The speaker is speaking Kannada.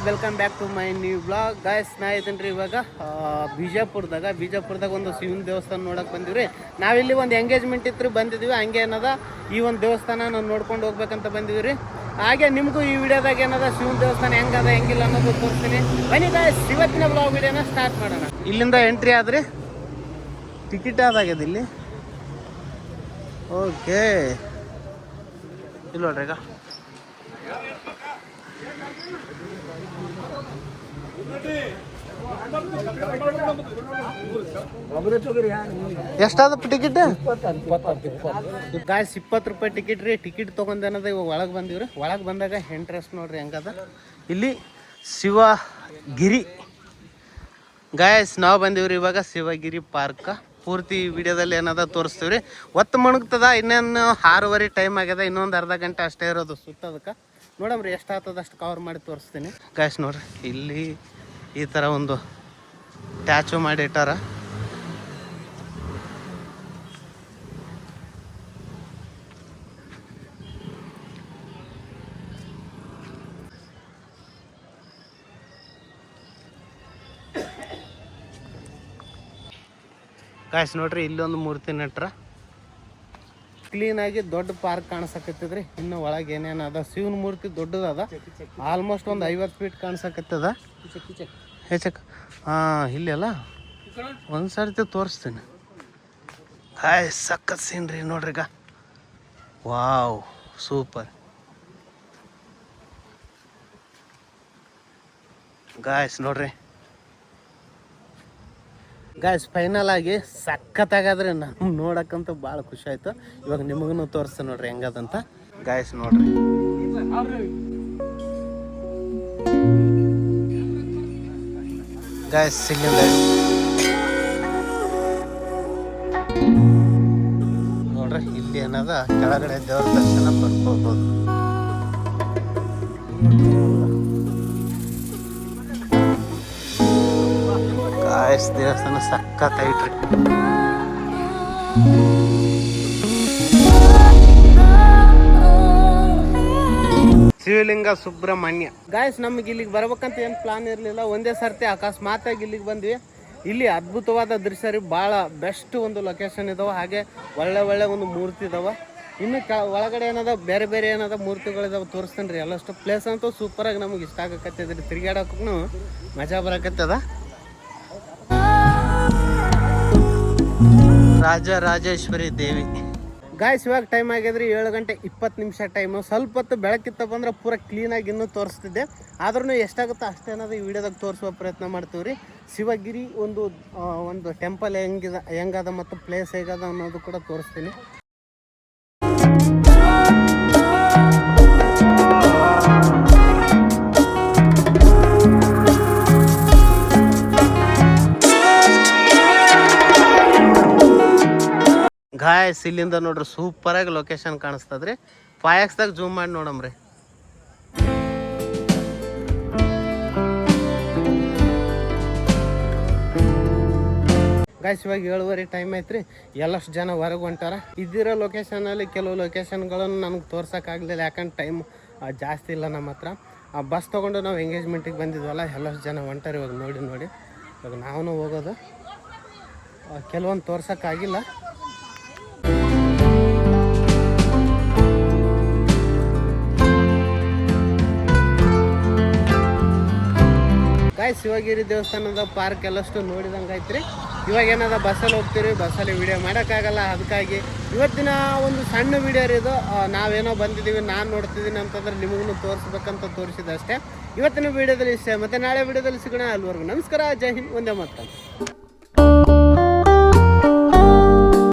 Welcome back to my new blog. Guys ನಾ ಇದ್ದೀನಿ ರೀ ಇವಾಗ ಬಿಜಾಪುರದಾಗ ಒಂದು ಶಿವನ ದೇವಸ್ಥಾನ ನೋಡಕ್ಕೆ ಬಂದಿವ್ರಿ. ನಾವಿಲ್ಲಿ ಒಂದು ಎಂಗೇಜ್ಮೆಂಟ್ ಇತ್ತು ಬಂದಿದ್ದೀವಿ. ಹಂಗೆ ಏನದ ಈ ಒಂದು ದೇವಸ್ಥಾನ ನಾವು ನೋಡ್ಕೊಂಡು ಹೋಗ್ಬೇಕಂತ ಬಂದಿವಿ ರೀ. ಹಾಗೆ ನಿಮಗೂ ಈ ವಿಡಿಯೋದಾಗ ಏನದ ಶಿವನ ದೇವಸ್ಥಾನ ಹೆಂಗದ ಹೆಂಗಿಲ್ಲ ಅನ್ನೋದು ತೋರಿಸ್ತೀನಿ. ಬನ್ನಿ ಗಾಯ್ಸ್, ಇವತ್ತಿನ ಬ್ಲಾಗ್ ವಿಡಿಯೋನ ಸ್ಟಾರ್ಟ್ ಮಾಡೋಣ. ಇಲ್ಲಿಂದ ಎಂಟ್ರಿ ಆದ್ರಿ, ಟಿಕೆಟ್ ಆದಾಗ್ಯದ ಇಲ್ಲಿ. ಓಕೆ, ಇಲ್ಲಿ ನೋಡ್ರಿ ಈಗ ಎಷ್ಟಾದಪ್ಪ ಟಿಕೆಟ್? ಗಾಯ್ಸ್ 20 ರೂಪಾಯಿ ಟಿಕೆಟ್ ರೀ. ಟಿಕೆಟ್ ತೊಗೊಂಡೇನದ ಇವಾಗ ಒಳಗೆ ಬಂದಿವ್ರಿ. ಒಳಗೆ ಬಂದಾಗ ಎಂಟ್ರೆನ್ಸ್ ನೋಡ್ರಿ ಹೆಂಗದ. ಇಲ್ಲಿ ಶಿವಗಿರಿ ಗಾಯ್ಸ್ ನಾವು ಬಂದೀವ್ರಿ ಇವಾಗ ಶಿವಗಿರಿ ಪಾರ್ಕ್. ಪೂರ್ತಿ ವಿಡಿಯೋದಲ್ಲಿ ಏನದ ತೋರಿಸ್ತೀವ್ರಿ. ಒತ್ತು ಮುಣಗ್ತದ, ಇನ್ನೇನು 6:30 ಟೈಮ್ ಆಗ್ಯದ. ಇನ್ನೊಂದು ಅರ್ಧ ಗಂಟೆ ಅಷ್ಟೇ ಇರೋದು ಸುತ್ತದಕ್ಕೆ. ನೋಡಮ್ರಿ ಎಷ್ಟು ಆಗ್ತದ ಅಷ್ಟು ಕವರ್ ಮಾಡಿ ತೋರಿಸ್ತೀನಿ. ಗಾಯ್ಸ್ ನೋಡ್ರಿ, ಇಲ್ಲಿ ಈ ಥರ ಒಂದು ಟ್ಯಾಚು ಮಾಡಿ ಇಟ್ಟಾರ. ಗಾಯ್ಸ್ ನೋಡ್ರಿ, ಇಲ್ಲೊಂದು ಮೂರ್ತಿ ನೆಟ್ರ. ಕ್ಲೀನಾಗಿ ದೊಡ್ಡ ಪಾರ್ಕ್ ಕಾಣಿಸಕತ್ತದ್ರಿ. ಇನ್ನು ಒಳಗೆ ಏನೇನದ ಶಿವನ ಮೂರ್ತಿ ದೊಡ್ಡದದ, ಆಲ್ಮೋಸ್ಟ್ ಒಂದು 50 ಫೀಟ್ ಕಾಣಿಸಕತ್ತದ. ಹೆಚ್ಚಕ್ ಇಲ್ಲಿ ಅಲ್ಲ, ಒಂದು ಸರ್ತಿ ತೋರಿಸ್ತೀನಿ. ಗಾಯ್ಸ್ ಸಖತ್ ಸೀನ್ರಿ ನೋಡ್ರಿ ಈಗ. ವಾವ್, ಸೂಪರ್ ಗಾಯ್ಸ್ ನೋಡ್ರಿ. ಗಾಯ್ಸ್ ಫೈನಲ್ ಆಗಿ ಸಖತ್ತಾಗಾದ್ರೆ ನಾನು ನೋಡಕ್ಕಂತೂ ಭಾಳ ಖುಷಿ ಆಯ್ತು. ಇವಾಗ ನಿಮಗೂ ತೋರಿಸ್ತೇನೆ ನೋಡ್ರಿ ಹೆಂಗದಂತ. ಗಾಯ್ಸ್ ನೋಡ್ರಿ, ಗಾಯ್ಸ್ ಇಲ್ಲಿಂದ ನೋಡ್ರಿ, ಇಲ್ಲಿ ಏನದ ಕೆಳಗಡೆ ದೇವ್ರ ದರ್ಶನ ಪಡ್ಕೋಬಹುದು. ಗಾಯ್ಸ್ ದೇವಸ್ಥಾನ ಸಖತ್ತೈತ್ರಿ. ಶಿವಲಿಂಗ ಸುಬ್ರಹ್ಮಣ್ಯ. ಗಾಯ್ಸ್ ನಮ್ಗೆ ಇಲ್ಲಿಗೆ ಬರ್ಬೇಕಂತ ಏನು ಪ್ಲಾನ್ ಇರಲಿಲ್ಲ. ಒಂದೇ ಸರ್ತಿ ಅಕಸ್ಮಾತಾಗಿ ಇಲ್ಲಿಗೆ ಬಂದ್ವಿ. ಇಲ್ಲಿ ಅದ್ಭುತವಾದ ದೃಶ್ಯ ರೀ. ಭಾಳ ಬೆಸ್ಟ್ ಒಂದು ಲೊಕೇಶನ್ ಇದಾವೆ. ಹಾಗೆ ಒಳ್ಳೆ ಒಂದು ಮೂರ್ತಿ ಇದಾವೆ. ಇನ್ನು ಒಳಗಡೆ ಏನದ ಬೇರೆ ಬೇರೆ ಏನದ ಮೂರ್ತಿಗಳಿದಾವೆ, ತೋರಿಸ್ತೇನೆ ರೀ. ಎಲ್ಲಷ್ಟು ಪ್ಲೇಸ್ ಅಂತೂ ಸೂಪರಾಗಿ ನಮ್ಗೆ ಇಷ್ಟ ಆಗಕತ್ತದ್ರಿ. ತಿರುಗಾಡೋಕ್ಕೂ ಮಜಾ ಬರಕತ್ತದ. ರಾಜರಾಜೇಶ್ವರಿ ದೇವಿ. ಗಾಯ್ಸ್ ಇವಾಗ ಟೈಮ್ ಆಗಿದ್ರಿ 7 ಗಂಟೆ 20 ನಿಮಿಷ ಟೈಮು. ಸ್ವಲ್ಪ ಹೊತ್ತು ಬೆಳಕಿತ್ತ ಬಂದ್ರೆ ಪೂರ ಕ್ಲೀನಾಗಿ ಇನ್ನೂ ತೋರಿಸ್ತಿದ್ದೆ. ಆದ್ರೂ ಎಷ್ಟಾಗುತ್ತೋ ಅಷ್ಟೇನಾದ್ರು ಈ ವಿಡಿಯೋದಾಗ ತೋರಿಸುವ ಪ್ರಯತ್ನ ಮಾಡ್ತೀವಿ ರೀ. ಶಿವಗಿರಿ ಒಂದು ಟೆಂಪಲ್ ಹೆಂಗದ ಮತ್ತು ಪ್ಲೇಸ್ ಹೇಗದ ಅನ್ನೋದು ಕೂಡ ತೋರಿಸ್ತೀನಿ. ಗಾಯ್ಸ್ ಇಲ್ಲಿಂದ ನೋಡ್ರಿ ಸೂಪರಾಗಿ ಲೊಕೇಶನ್ ಕಾಣಿಸ್ತದ್ರಿ. 5x ಜೂಮ್ ಮಾಡಿ ನೋಡಮ್ರಿ. ಗಾಯ್ಸ್ ಇವಾಗ 7:30 ಟೈಮ್ ಐತ್ರಿ. ಎಲ್ಲಷ್ಟು ಜನ ಹೊರಗೆ ಹೊಂಟಾರ. ಇದ್ದಿರೋ ಲೊಕೇಶನಲ್ಲಿ ಕೆಲವು ಲೊಕೇಶನ್ಗಳನ್ನು ನನಗೆ ತೋರ್ಸೋಕ್ಕಾಗಲಿಲ್ಲ, ಯಾಕಂದ್ರೆ ಟೈಮ್ ಜಾಸ್ತಿ ಇಲ್ಲ ನಮ್ಮ ಹತ್ರ. ಬಸ್ ತೊಗೊಂಡು ನಾವು ಎಂಗೇಜ್ಮೆಂಟಿಗೆ ಬಂದಿದ್ವಲ್ಲ, ಎಲ್ಲಷ್ಟು ಜನ ಹೊಂಟಾರೆ. ಇವಾಗ ನೋಡಿ ಇವಾಗ ನಾವು ಹೋಗೋದು. ಕೆಲವೊಂದು ತೋರ್ಸೋಕ್ಕಾಗಿಲ್ಲ. ಗಾಯ್ಸ್ ಶಿವಗಿರಿ ದೇವಸ್ಥಾನದ ಪಾರ್ಕ್ ಎಲ್ಲಷ್ಟು ನೋಡಿದಂಗೆ ಐತ್ರಿ. ಇವಾಗ ಏನದ ಬಸ್ಸಲ್ಲಿ ಹೋಗ್ತೀವಿ. ಬಸ್ಸಲ್ಲಿ ವಿಡಿಯೋ ಮಾಡೋಕ್ಕಾಗಲ್ಲ, ಅದಕ್ಕಾಗಿ ಇವತ್ತಿನ ಒಂದು ಸಣ್ಣ ವಿಡಿಯೋ ಇದು. ನಾವೇನೋ ಬಂದಿದ್ದೀವಿ, ನಾನು ನೋಡ್ತಿದ್ದೀನಿ ಅಂತಂದ್ರೆ ನಿಮಗೂ ತೋರಿಸ್ಬೇಕಂತ ತೋರಿಸಿದೆ ಅಷ್ಟೇ. ಇವತ್ತಿನ ವಿಡಿಯೋದಲ್ಲಿ ಇಷ್ಟೇ. ಮತ್ತೆ ನಾಳೆ ವಿಡಿಯೋದಲ್ಲಿ ಸಿಗೋಣ. ಅಲ್ಲಿವರೆಗೂ ನಮಸ್ಕಾರ, ಜೈ ಹಿಂದ್, ಒಂದೇ ಮಾತು.